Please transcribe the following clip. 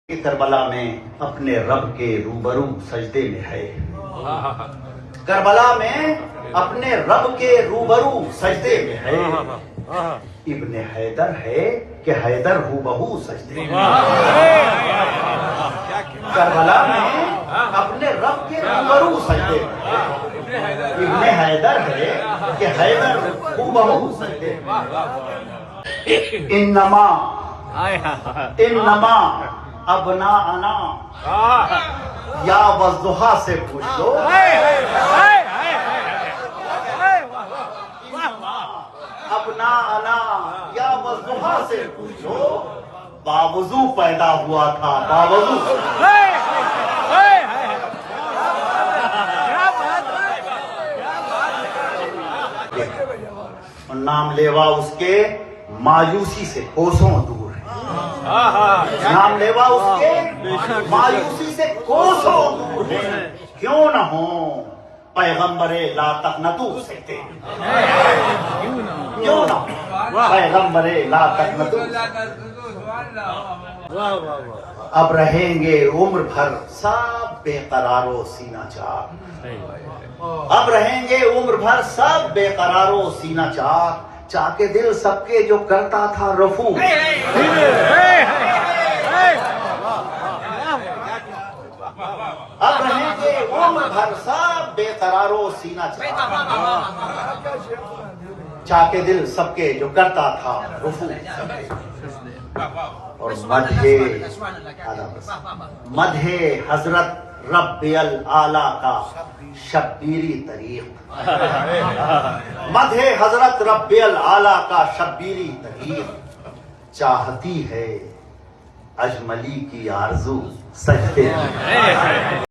کربلا میں اپنے رب کے روبرو سجدے میں ہے، کربلا میں اپنے رب کے روبرو سجدے میں ہے، ابن حیدر ہے کہ حیدر ہو بہو سجدے میں، کربلا میں اپنے رب کے روبرو سجدے میں ہے، ابن حیدر ہے کہ حیدر ہو بہو سجدے میں، انما ابناءنا یا والضحیٰ سے پوچھ لو، ابناءنا یا والضحیٰ سے پوچھ لو، باوضو پیدا ہوا تھا، باوضو نام لیوا اس کے مایوسی سے کوسوں دور ہے، نام لیوا اس کے مایوسی سے کوسوں دور ہے، کیوں نہ ہو پیغمبر لا تقنطوا سکتے، کیوں نہ ہو پیغمبر لا تقنطوا، اب رہیں گے عمر بھر سب بے قرار و سینہ چاک، اب رہیں گے عمر بھر سب بے قرار و سینہ چاک، چاکے دل سب کے جو کرتا تھا رفو، اب رہیں گے عمر بھر سب بے قرار و سینہ چاک، چاکے دل سب کے جو کرتا تھا رفو، اور مدح حضرت رب الاعلیٰ کا شبیری طریق، مدح حضرت رب الاعلیٰ کا شبیری طریق، چاہتی ہے اجملی کی آرزو سجدے میں